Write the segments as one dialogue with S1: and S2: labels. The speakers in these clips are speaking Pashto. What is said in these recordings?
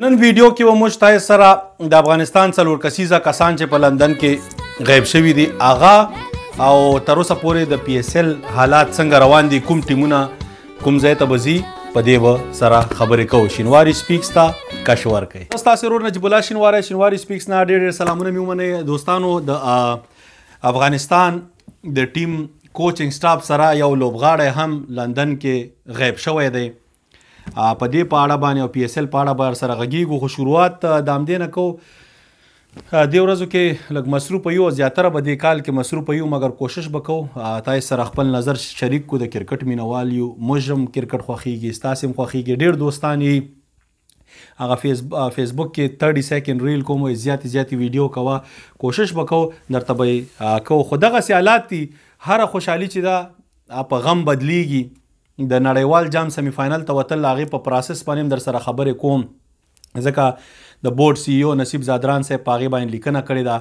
S1: نن ویډیو کې و موږ تاسو سره د افغانستان څلور کسیزه کسان چې په لندن کې غیب شوي دي هغه او تر اوسه پورې د پی اس ایل حالات څنګه روان دي، کوم ټیمونه کوم ځای ته به ځي، په دې به سره خبرې کوو. شینواري سپیکس ته کش ورکوي. ستاسو ورور نجیب الله شینواري سپیکس نه ډېر ډېر سلامونه مې ومنئ. دوستانو، د افغانستان د ټیم کوچنګ سټاف سره یو لوبغاړی هم لندن کې غیب شوی دی. په دې په اړه باندې او پی اس ایل په اړه به سره غږیږو، خو شروعات د همدې نه کوو. دې ورځو کې لږ مصروفه یو، زیاتره به دې کال کې مصروفه یو، مګر کوشش به کوو تاسو سره خپل نظر شریک کړو. د کرکټ مینوال یو، موږ هم کرکټ خوښیږي، ستاسو هم خوښیږي، ډېر دوستان یې هغه فیسبوک کې 30 سیکنډ ریل کوم، زیاتې ویډیو کوه، کوشش به کوو درته به کوو. خو دغسې حالات دي، هره خوشحالي چې ده په غم بدلیږي. د نړیوال جام سیمی فاینل ته وتل، هغې په پروسس باندې هم در سره خبرې کوم، ځکه د بورډ سی ای او نصیب زادران صاحب په هغې باندې لیکنه کړې ده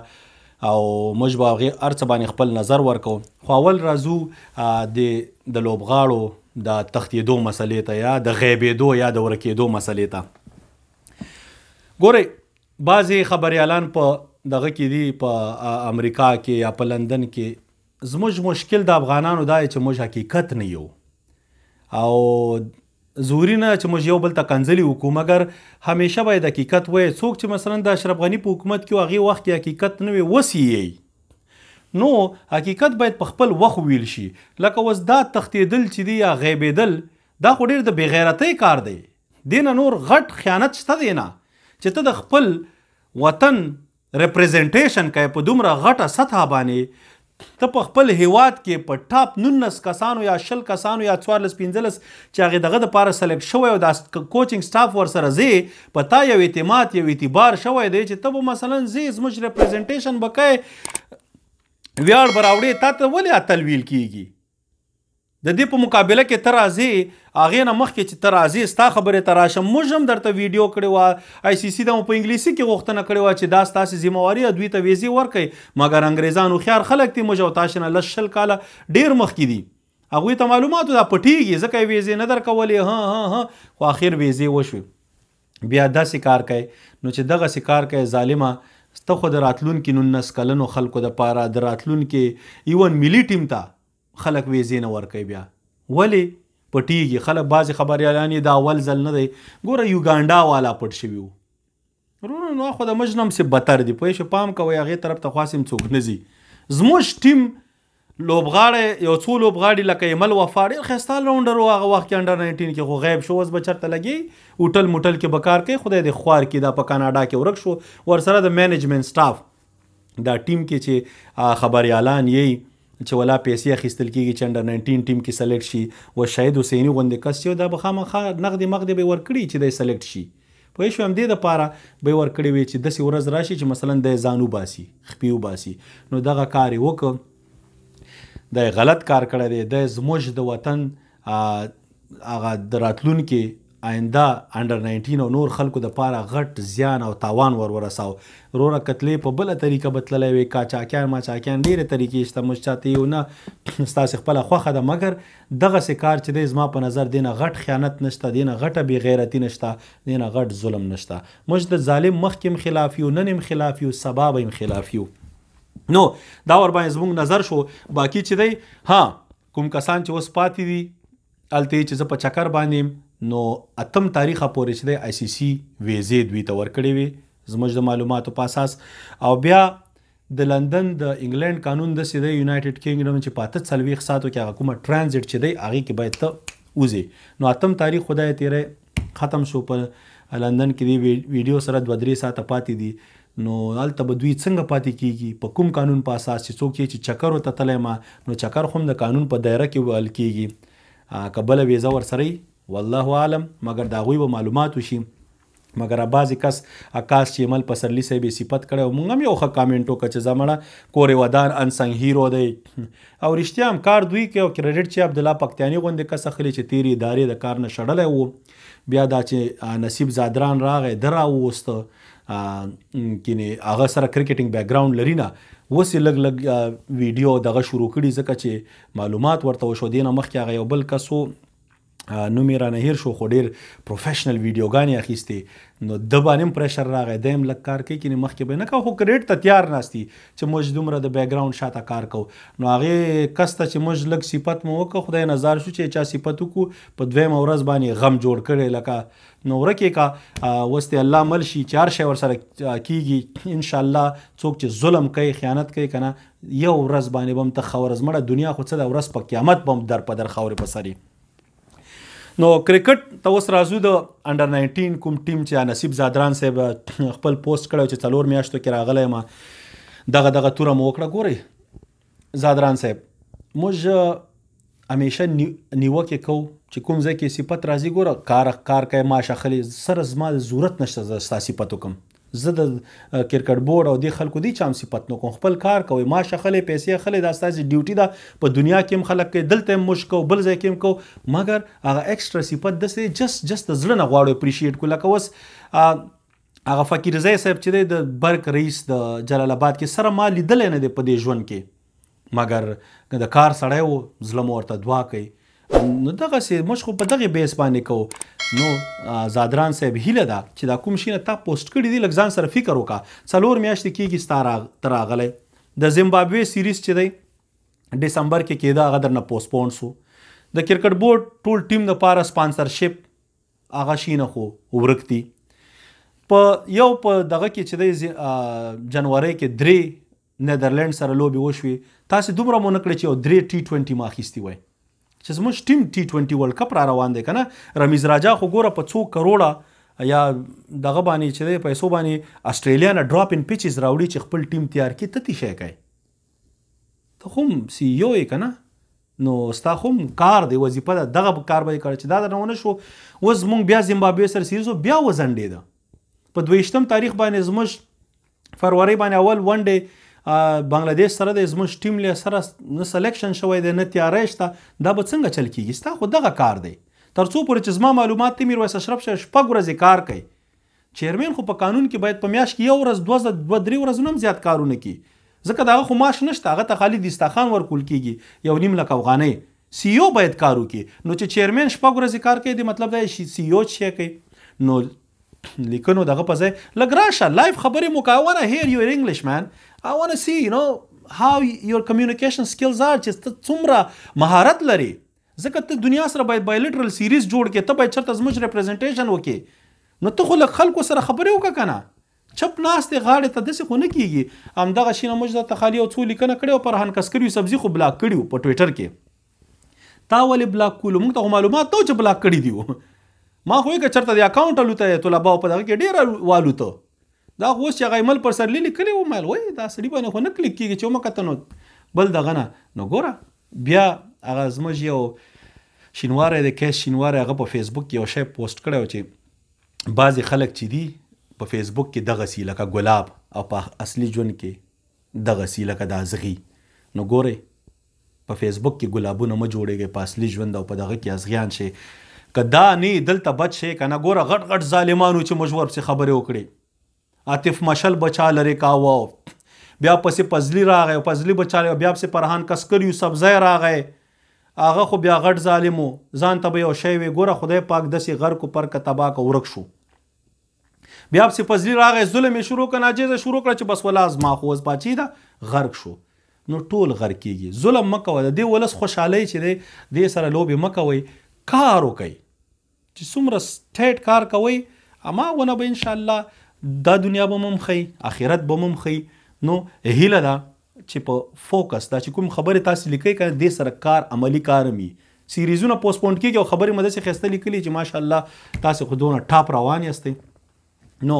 S1: او موږ به هغې هر څه باندې خپل نظر ورکوو. خو اول راځو د لوبغاړو د تښتېدو مسلې ته، یا د غیبېدو یا د ورکېدو مسلې ته. ګورئ، بعضې خبریالان په دغه کې دي، په امریکا کې یا په لندن کې. زموږ مشکل د افغانانو دا چې موږ حقیقت نه یو، او ضروري نه چې موږ یو بل ته کنځلې وکړو، مګر همیشه باید حقیقت وایي. څوک چې مثلا د اشرف غني په حکومت کې هغې وخت کې حقیقت نه وي، اوس یې نو حقیقت باید په خپل وخت ویل شي. لکه اوس دا تښتېدل چې دي یا غیبېدل، دا خو ډېر د بېغیرتۍ کار دی. دې نه نور غټ خیانت شته دی نه، چې ته د خپل وطن ریپرزنټیشن کوې په دومره غټه سطحه باندې. ته په خپل هیواد کې په ټاپ 19 کسانو یا 20 کسانو یا 14-15 چې هغې دغه دپاره سلیکټ شوی او دا کوچنګ سټاف ورسره ځې، په تا یو اعتماد یو اعتبار شوی دی چې ته به مثلا ځې زموږ ریپرزنټیشن به کوې، ویاړ به راوړې، تا ته ولې اتل ویل کېږي؟ د دې په مقابله کې ته راځې، هغې نه مخکې چې ته راځې ستا خبرې ته راشم. موږ هم درته ویډیو کړې وه، آی سی سی ته مو په انګلیسي کې غوښتنه کړې وه چې دا ستاسې ذمهواري ده، دوی ته ویزې ورکوئ. مګر انګریزان هوښیار خلک دي، موږ او تاسې نه 10-20 کاله ډېر مخکې دي، هغوی ته معلوماتو دا پټېږي، ځکه یې ویزې نه درکولې. خو اخر ویزې وشوې. بیا داسې کار کوي، نو چې دغسې کار کوي ظالمه، ته خو د راتلونکي 19 کلنو خلکو دپاره، د راتلونکي ایون ملي ټیم ته خلک ویزې نه ورکوي. بیا ولې پټېږي؟ خلک بعضې خبریالان یې دا اول ځل نه دی. ګوره یوګانډا والا پټ شوي وو، وروڼو نو خو د موږ نه هم څه بدتر دي، پوه شو. پام کوئ هغې طرف ته خواست هم څوک نه ځي. زموږ ټیم لوبغاړی یو څو لوبغاړي لکه ایمل وفا ډېر ښایسته راونډر و هغه وخت کې انډر 19 کې، خو غیب شو. اوس به چېرته لګي هوټل موټل کې به کار کوي، خدای دې خوار کړي. دا په کاناډا کې ورک شو. ورسره د مینجمنټ سټاف دا ټیم کې چې خبریالان یې چې ولا پیسې اخیستل کېږي چې انډر 19 ټیم کې سلیکټ شي، و شاهد حسیني غوندې کس چې دا به خامخا نغدې مغدې به یې ورکړي چې دی سلیکټ شي. پوه شو؟ همدې دپاره به یې ورکړې وي چې داسې ورځ راشي چې مثلا دی ځان وباسي، خپې وباسي. نو دغه کار یې وکړ، دی غلط کار کړی دی. دی زموږ د وطن هغه د راتلونکي آینده انډر 19 او نور خلکو دپاره غټ زیان او تاوان ورساو. وروره کتلې په بله طریقه به تللی وي، کاچاکیان ماچاکیان ډېرې طریقې شته، موږ چاته یو نه، ستاسې خپله خوښه ده. مګر دغسې کار چې دی زما په نظر دی نه غټ خیانت نشته، دی نه غټه بېغیرتي نشته، دی نه غټ ظلم نشته. موږ د ظالم مخکې هم خلاف یو، نن هم خلاف یو، سبا به هم خلاف یو. نو دا ورباندې زموږ نظر شو. باقي چې دی کوم کسان چې اوس پاتې دي هلته یې چې زه په چکر باندې، نو 8 تاریخه پورې چې دی آی سی سی ویزې دوی ته ورکړې وي زموږ د معلوماتو په اساس. او بیا د لندن د انګلینډ قانون داسې دی، یونایټډ کینګډم، چې په 48 ساعتو کې هغه کومه ټرانزیټ چې دی هغې کې باید ته وځې. نو 8 تاریخ خدای تیری ختم شو، په لندن کې دی ویډیو سره 2-3 ساعته پاتې دي. نو هلته به دوی څنګه پاتې کېږي؟ په کوم قانون په اساس چې څوک یې چې چکر ورته تللی ما، نو چکر خو هم د قانون په دایره کې ویل کېږي. که بله ویزه ورسره والله عالم، مګر د هغوی به معلومات وشي. مګر بعضې کس عکاس چې ایمل پسرلي صاحب یې صفت کړی، او موږ هم یو ښه کامنټ وکړه چې زمړه کورې ودان انسنګ هیرو دی، او رښتیا هم کار دوی کوي. او کریډټ چې عبدالله پکتیاني غوندې کس اخلي چې تېرې ادارې د کار نه شړلی و. بیا دا چې نصیب زادران راغی، ده راووسته، کینې هغه سره کرکټینګ بیکګراوند لري نه، اوس یې لږ ویډیو دغه شروع کړي ځکه چې معلومات ورته وشو. دې نه مخکې هغه یو بل کس و نوم یې رانه هیر شو خو ډېر پروفیشنل ویډیوګانې اخیستې نو د باندې هم پریشر راغی دی هم لږ کار کوي کنې مخکې به یې نه کوه خو کریډ ته تیار ناست دي چې موږ دومره د بیکګراونډ شاته کار کوو نو هغې کس ته چې موږ لږ صفت مو وکړو خدای نظر شو چې چا صفت وکړو په دویمه ورځ باندې غم جوړ کړی لکه نو ورکې کا اوس دې الله مل شي چې هر شی ورسره کېږي انشاءالله څوک چې ظلم کوي خیانت کوي که نه یو ورځ باندې به هم ته خورز مړه دنیا خو څه ده ورځ په قیامت به هم در په در خاورې په سر نو کرکټ ته اوس راځو د انډر 19 کوم ټیم چې نصیب زادران صاحب خپل پوسټ کړی چې 4 میاشتو کې راغلی یم دغه توره مو وکړه ګورئ زادران صاحب موږ همیشه نیوکې کوو چې کوم ځای کې صفت راځي ګوره کار کوي ماشه خلي سره زما ضرورت نشته زه ستا صفت وکړم زه د کرکټ بورډ او دې خلکو دې چا هم صفت نه کوم خپل کار کوئ ماشه خلئ پیسې خلئ دا ستاسې ډیوټي ده په دنیا کې هم خلک کوي دلته هم موږ کوو بل ځای کې هم کوو مګر هغه ایکسټرا صفت داسې جست د زړه نه غواړو اپریشیټ کړو لکه اوس هغه فقیرزی صاحب چې دی د برق رئیس د جلال آباد کې سره ما لیدلی نه دی په دې ژوند کې مګر د کار سړی و زړه مو ورته دعا کوي نو دغسې موږ خو په دغې بیس باندې کوو نو زادران صاحب هیله ده چې دا کوم شي نه تا پوسټ کړي دي لږ ځان سره فکر وکړه 4 میاشتې کېږي ستا ته راغلی د زیمبابوې سیریز چې دی ډسمبر کې کېده هغه درنه پوسټپون سو د کرکټ بورډ ټول ټیم دپاره سپانسرشپ هغه شي نه خو ورک دي په دغه کې چې دی جنورۍ کې 3 نیدرلینډ سره لوبې وشوې تاسې دومره مو نه کړی چې یو 3 T20 ما اخیستي وای چې زموږ ټیم T20 ورلډ کپ را روان دی که نه رمیز راجا خو ګوره په 2 کروړه یا دغه باندې چې دی پیسو باندې اسټرالیا نه ډراپ ان پیچز راوړي چې خپل ټیم تیار کړي ته تی شی کوي ته خو هم سی ای او یې که نه نو ستا خو هم کار دی وظیفه ده دغه کار به یې کړی چې دا درنه ونه شو اوس زموږ بیا زیمبابوې سره سیریز بیا وځنډېده په 22 تاریخ باندې زموږ فروری باندې اول ون ډے بنگلادیش سره د زموږ ټیم له سره نه سلیکشن شوی دی نه تیاری شته دا به څنګه چل کېږي ستا خو دغه کار دی تر څو پورې چې زما معلومات دی میرویس اشرف صاحب 6 ورځې کار کوي چیرمین خو په قانون کې باید په میاشت کې یو ورځ 2-3 ورځې هم زیات کارونه کوي ځکه دغه خو معاش نشته هغه ته خالي دسترخوان ورکول کېږي 1.5 لک افغانۍ سی او باید کار وکړي نو چې چیرمین 6 ورځې کار کوي د مطلب دا سی او چې کوي نو لیکنو دغه په ځای لږ راشه لایف خبرې مو کوه I wanna hear your English man I wanna see how your communication skills are چې ته څومره مهارت لري ځکه ته دنیا سره باید بایلیټرل سیریز جوړ کړې ته باید چېرته زموږ ریپرزنټیشن وکړې نو ته خو لږ خلکو سره خبرې وکړه که نه چپ ناستې غاړې ته داسې خو نه کېږي همدغه شي نه موږ درته خالي یو څو لیکنه کړې او فرحان کسکري سبزي خو بلاک کړي په ټویټر کې تا ولې بلاک کولو موږ ته خو معلومات نه و چې بلاک کړي دي ما خو یې که چېرته د اکاونټ الوته طلباو په دغه کې ډېر والوته دا خو اوس چې هغه ایمیل پر سر لیکلی ومیل وایي دا سړي باندې خو نه کلیک کېږي چې ومکته نو بل دغه نه نو ګوره بیا هغه زموږ یو شینواری دی کیس شینواری هغه په فیسبوک کې یو شی پوسټ کړی و چې بعضې خلک چې دي په فیسبوک کې دغسې لکه ګلاب او په اصلي ژوند کې دغسې لکه د ازغي نو ګورئ په فیسبوک کې ګلابونه مه جوړېږئ په اصلي ژوند او په دغه کې ازغیان شي که دا نه دلته بد شي که نه ګوره غټ غټ ظالمانو چې موږ ورپسې خبرې وکړې عاطف مشل بچا لرې کاوه بیا پسې پزلی راغی پزلی بچا بیا پسې فرحان کسکر یوسفزی راغی هغه خو بیا غټ ظالم و ځان ته به یو شی وي ګوره خدای پاک داسې غر کو پر که تباه که ورک شو بیا پسې پزلی راغی ظلم یې شروع کړه ناجیزه شروع کړه چې بس ولا زما خو اوس پاچي ده غرق شو نو ټول غرق کېږي ظلم مه کوه د دې ولس خوشحالۍ چې دی دې سره لوبې مه کوئ کار وکئ چې څومره سټیټ کار کوئ هماغونه به انشاءالله دا دنیا به هم ښي آخرت به هم ښي نو هیله ده چې په فوکس دا چې کوم خبرې تاسې لیکئ که دې سره کار عملي کار هم وي سیریزونه پوسټپونډ کېږي او خبرې مې داسې ښایسته لیکلي چې ماشاءالله تاسې خو دونه ټاپ روان یاستئ نو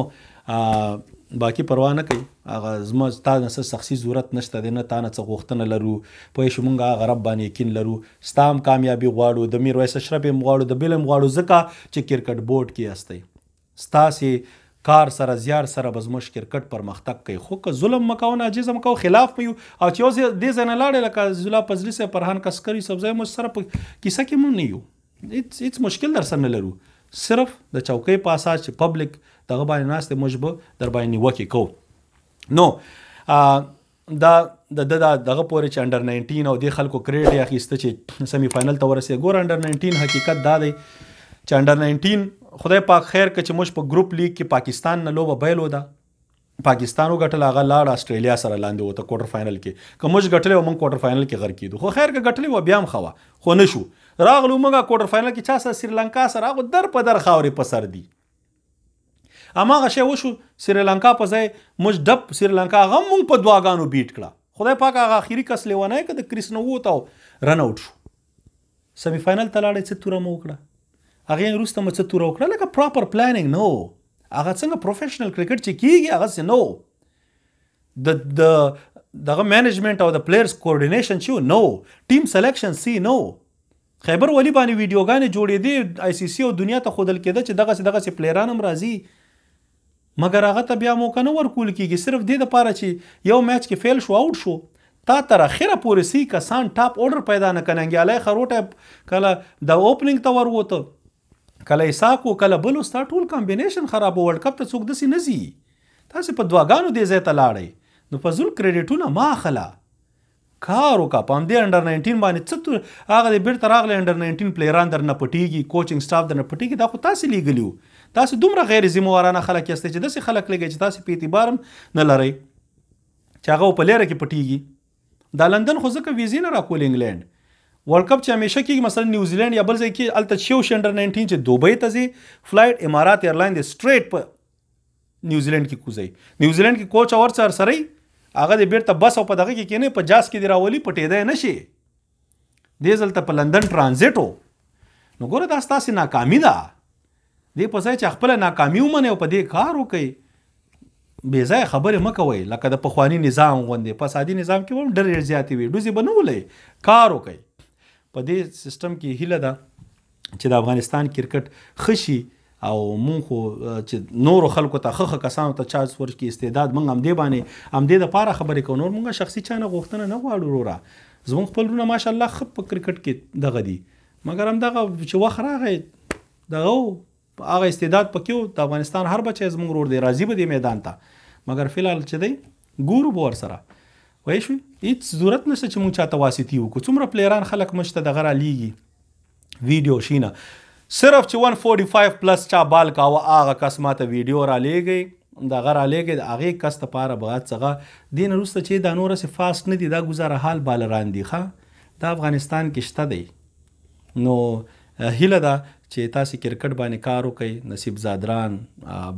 S1: باقي پروا نه کوي هغه زما تا نه څه شخصي ضرورت نشته دی نه تا نه څه غوښتنه لرو پوه شو موږ هغه رب باندې یقین لرو ستا هم کامیابي غواړو د میرویس اشرف هم غواړو د بل هم غواړو ځکه چې کرکټ بورډ کې یاستئ ستاسې کار سره زیار سره به زموږ کرکټ پرمختګ کوي خو که ظلم مه کوه ناجیز مه کوه خلاف مه یو او چې اوس دې ځای نه لاړې لکه زلا فضلي صاحب فرحان کسکر یوسفزی موږ سره په کیسه کې مونږ نه یو هېڅ مشکل در سره نه لرو صرف د چوکۍ په اساس چې پبلک دغه باندې ناست دی موږ به در باندې نیوکې کوو نو دا دغه پورې چې انډر 19 او د خلکو کریډ یې اخیسته چې سیمی فائنل ته ورسېد. ګوره انډر 19 حقیقت دا دی چې انډر 19 خدای پاک خیر که چې موږ په ګروپ لیګ کې پاکستان نه لوبه بایلو ده، پاکستان وګټل، هغه لاړ آسټرالیا سره لاندې وته کوارټر فائنل کې. که موږ ګټلی و موږ کوارټر فائنل کې غر کېدو، خو خیر که ګټلی و بیا هم ښه وه، خو نه شو. راغلو موږ کوارټر فائنل کې چا سره سریلانکا سره، هغه در په در خاورې په سر دي. هماغه شی وشو، سریلانکا په ځای موږ ډب سریلانکا هغه موږ په دعاګانو بیټ کړه. خدای پاک هغه آخري کس لیونی که د کریس نووت او رن آوټ شو. سیمی فائنل ته لاړی، څه توره مو وکړه، هغې وروسته مو څه توره وکړه، لکه پراپر پلانینګ نه و. هغه څنګه پروفیشنل کرکټ چې کیږي هغسې نه و. دغه مینجمنټ او د پلیئرز کوارډینیشن چې و نه و، ټیم سلیکشن سی نه و. خیبر ولی باندې ویډیوګانې جوړېدې، آی سی سی او دنیا ته ښودل کېده چې دغسې پلیران هم راځي، مګر هغه ته بیا موقع نه ورکول کېږي، صرف دې دپاره چې یو میچ کې فیل شو آوټ شو. تا تر اخره پورې سی کسان ټاپ اورډر پیدا نه کړه. ننګیالی خروټه کله د اوپننګ ته ور وته، کله ایساکو، کله بلو، ستا ټول کامبینیشن خراب. ورلډ کپ ته څوک داسې نه ځي، تاسې په دعاګانو دې ځای ته لاړئ. نو په زول کریډیټونه ما اخله، کار وکړه په همدې انډر 19 باندې. څه هغه د بیرته راغلی انډر 19 پلیران در نه پټېږي، کوچنګ سټاف در نه پټېږي. دا خو تاسې لیږلي وو. تاسې دومره غیر ذمهوارانه خلک یاستئ چې داسې خلک لګئ چې تاسې په اعتبار هم نه لرئ چې هغه په لیره کې پټېږي. دا لندن خو ځکه ویزې نه راکول انګلینډ. ورلډ کپ چې همیشه کېږي مثلا نیوزیلینډ یا بل ځای کې، هلته چې یو شي انډر 19 چې دوبۍ ته ځي، فلایټ امارات ایرلاین دی سټریټ په نیوزیلینډ کې کوزئ. نیوزیلینډ کې کوچ اور سرسرئ، هغه د بیرته بس او په دغه کې کېنئ، په جاز کې دې راولي، پټېدی نه شي. دې ځل ته په لندن ټرانزیټ و. نو ګوره دا ستاسې ناکامي ده. دې په ځای چې خپله ناکامي ومنئ او په دې کار وکئ، بې ځایه خبرې مه کوئ. لکه د پخواني نظام غوندې، فسادي نظام کې به هم ډېرې زیاتې وي، ډوزې به نه ولئ، کار وکئ. په دې سیستم کې هیله ده چې د افغانستان کرکټ ښه شي او مونږ خو چې نورو خلکو ته ښه کسانو ته چانس ورکړي، استعداد مونږ همدې باندې همدې دپاره خبرې کوو. نور مونږ شخصي چا نه غوښتنه نه غواړو وروره. زمونږ خپل وروڼه ماشاءالله ښه په کرکټ کې دغه دي، مګر همدغه چې وخت راغی دغه هغه استعداد پکې و. د افغانستان هر بچی زمونږ ورور دی، راځي به دې میدان ته، مګر فلحال چې دی ګورو به ورسره. وایي شوي هېڅ ضرورت نشته چې مونږ چاته واسطي وکړو. څومره پلیران خلک موږ ته دغه رالیږي ویډیو شینه، صرف چې 145 پلس چا بال کاوه هغه کس ماته ویډیو رالیږئ، دغه رالیږئ، د هغې کس دپاره به څغه. دې نه وروسته چې دا نور هسې فاسټ نه دي، دا ګزاره حال بالران دي. ښه دا افغانستان کې شته دی. نو هیله ده چې تاسې کرکټ باندې کار وکئ، نصیب زادران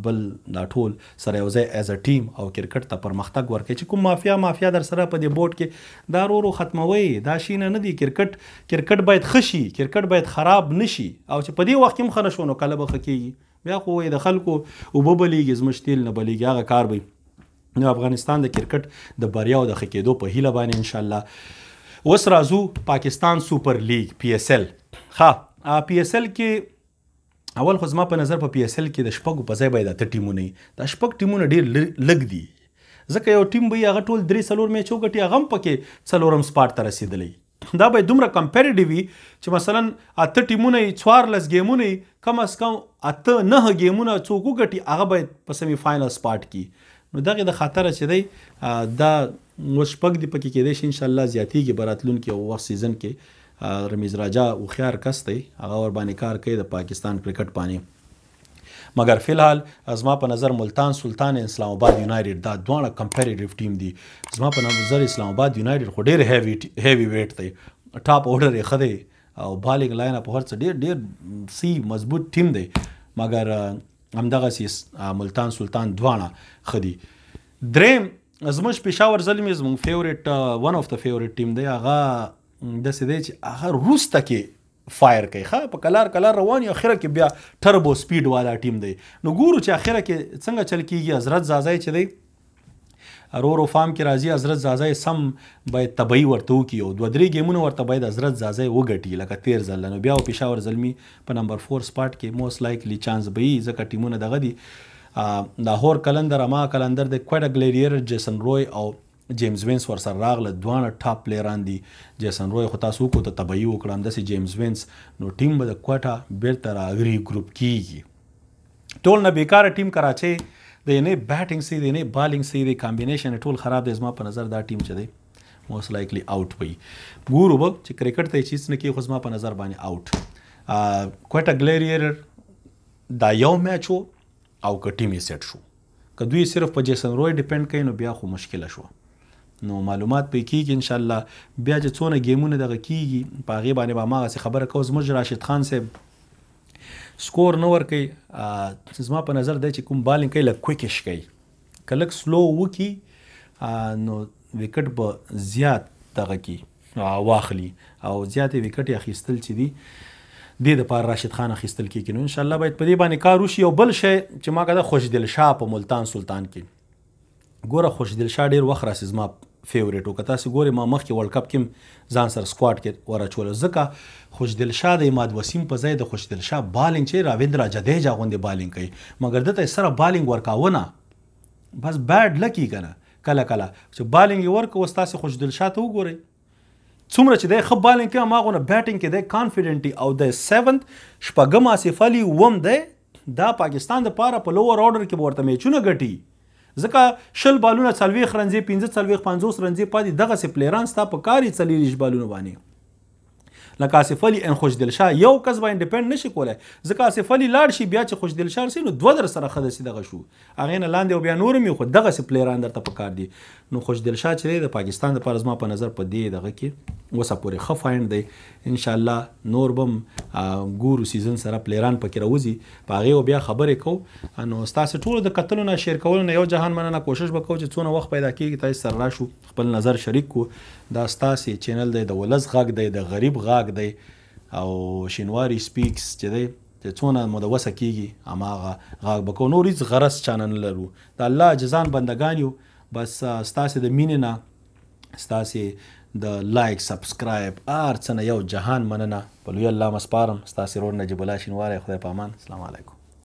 S1: بل دا ټول سره یو ځای ایز ا ټیم او کرکټ ته پرمختګ ورکړئ. چې کوم مافیا در سره په دې بورډ کې دا ورو ختموئ، دا شي نه دي. کرکټ باید ښه شي، کرکټ باید خراب نه شي. او چې په دې وخت کې هم ښه نه شو نو کله به ښه کېږي. بیا خو د خلکو اوبه بلیږي، زموږ تیل نه بلیږي، هغه کار به نو افغانستان د کرکټ د بریا او د ښه کېدو په هیله باندې انشاءالله. اوس راځو پاکستان سوپر لیګ PSL. ښه PSL کې اول خو زما په نظر په PSL کې د شپږو په ځای باید 8 ټیمونه وي. دا شپږ ټیمونه ډېر لږ دي، ځکه یو ټیم به هغه ټول 3-4 میچ وګټي، هغه هم پکې 4م سپاټ ته رسېدلی. دا باید دومره کمپیریټیو وي چې مثلا 8 ټیمونه یي، 14 ګیمونه یي، کم از کم 8-9 ګیمونه څوک وګټي، هغه باید په سیمی فاینل سپاټ کې. نو دغه د خاطره چې دی دا شپږ دی پکې کېدای شي انشاءالله زیاتېږي به راتلونکي وخت سیزن کې. رمیز راجا هوښیار کس دی، هغه ور باندې کار کوي د پاکستان کرکټ باندې. مګر فلحال زما په نظر ملتان سلطان اسلام آباد یونایټډ دا دواړه کمپیریټیو ټیم دي. زما په نظر اسلام آباد یونایټډ خو ډېر هیوي ویټ دی، ټاپ اورډر یې ښه دی او بالینګ لاین اپ هر څه ډېر سی مضبوط ټیم دی. مګر همدغسې ملتان سلطان دواړه ښه دي. دریم زموږ پېښور زلمي زموږ فیورټ ون آف د فیورټ ټیم دی، هغه داسې دی چې هغه وروسته کې فایر کوي. ښه په کلار روان یو، اخره کې بیا ټربو سپیډ والا ټیم دی. نو ګورو چې اخره کې څنګه چل کېږي. حضرت زازی چې دی رو فارم کې راځي، حضرت زازی سم باید طبعي ورته وکړي او 2-3 ګیمونه ورته باید حضرت زازی وګټي لکه تیر ځل. نو بیا پېښور زلمي په نمبر 4 سپاټ کې موست لایکلی چانس به وي، ځکه ټیمونه دغه دي. لاهور کلندر، اما کلندر د کویډا ګلیډیر، جیسن روی او جیمز وینس ورسره راغله، دواړه ټاپ پلیران دي. جیسن روی خو تاسو وکړو ته طبعي وکړه، همداسې جیمز وینس. نو ټیم به د کوټا بیرته راغري ګروپ کېږي. ټول نه بیکاره ټیم کراچۍ د نه بیټینګ سي دی نه بالینګ سي دی، کامبینیشن ټول خراب دی. زما په نظر دا ټیم چې دی موست لایکلی آوټ وي. ګورو به چې کرکټ ته یې چیز نه کوي، خو زما په نظر باندې آوټ. کویټا ګلیریئر دا یو میچ و او که ټیم یې سیټ شو، که دوی صرف په جیسن روی ډیپینډ کوي نو بیا خو مشکله شوه. نو معلومات پې کېږي انشاءالله. بیا چې څونه ګیمونه دغه کېږي په هغې باندې به هماغسې خبره کوو. زموږ راشد خان صاحب سکور نه ورکوي، زما په نظر دی چې کوم بالینګ کوي لږ کویکش کوي، که لږ سلو وکړي نو وکټ به زیات دغه کړي واخلي او زیاتې وکټې اخیستل چې دي دې دپاره راشد خان اخیستل کېږي. نو انشاءالله باید په دې باندې کار وشي. یو بل شی چې ما کده خوشدل شاه په ملتان سلطان کې، ګوره خوشدل شاه ډېر وخت راسي زما فیورټ و. که تاسې ګورئ ما مخکې ورلډ کپ کې ځان سره سکواډ کې ورچولو، ځکه خوشدل شاه د اماد وسیم په ځای د خوشدل شاه بالینګ چې راویندرا جدیجا غوندې بالینګ کوي، مګر دته سره بالینګ ورکاونه بس بیډ لکی کنه. کله کله چې بالینګ یې ورکه اوس تاسې خوشدل شاه ته وګورئ څومره چې دی ښه بالینګ کوي، هماغونه بیټینګ کې دی کانفیډنټي، او د 7 شپږم آصف علي اووم دی. دا پاکستان دپاره په لوور آرډر کې به ورته میچونه ګټي، ځکه 20 بالونه 40 رنځې 15 50 رنځې پاتې دغسې پلیران ستا په کار یې 40 بالونه باندې. لکه آصف علي ان خوشدل شاه یو کس باندې ډیپینډ نشي کولی، ځکه آصف علي لاړ شي بیا چې خوشدل شاه رسي نو دوه در سره ښه داسې دغه شو، هغې نه لاندې او بیا نور هم خو دغسې پلیران درته په کار دي. نو خوشدل شاه چې دی د پاکستان دپاره زما په نظر په دې دغه کې اوسه پورې ښه فاینډ دی. انشاءالله نور به هم ګورو سیزن سره پلیران پکې راوځي، په هغې بیا خبرې کوو. نو ستاسې ټولو د کتلو نه شیر کولو نه یو جهان مننه. کوشش به کوو چې څونه وخت پیدا کېږي تاسې سره راشو خپل نظر شریک کو. دا ستاسې چینل دی، د ولس غږ دی، د غریب غږ دی، او شینواري سپیکس چې دی چې څونه مو د وسه کېږي هماغه غږ به کوو. نور هېڅ غرض چانه نه لرو، د الله جزان بندګان یو. بس ستاسې د مینې نه، ستاسې د لایک سبسکرایب هر څه نه یو جهان مننه. په لوی الله مسپارم، ستاسې رور نجیب الله شینواری. خدای په امان. السلام علیکم.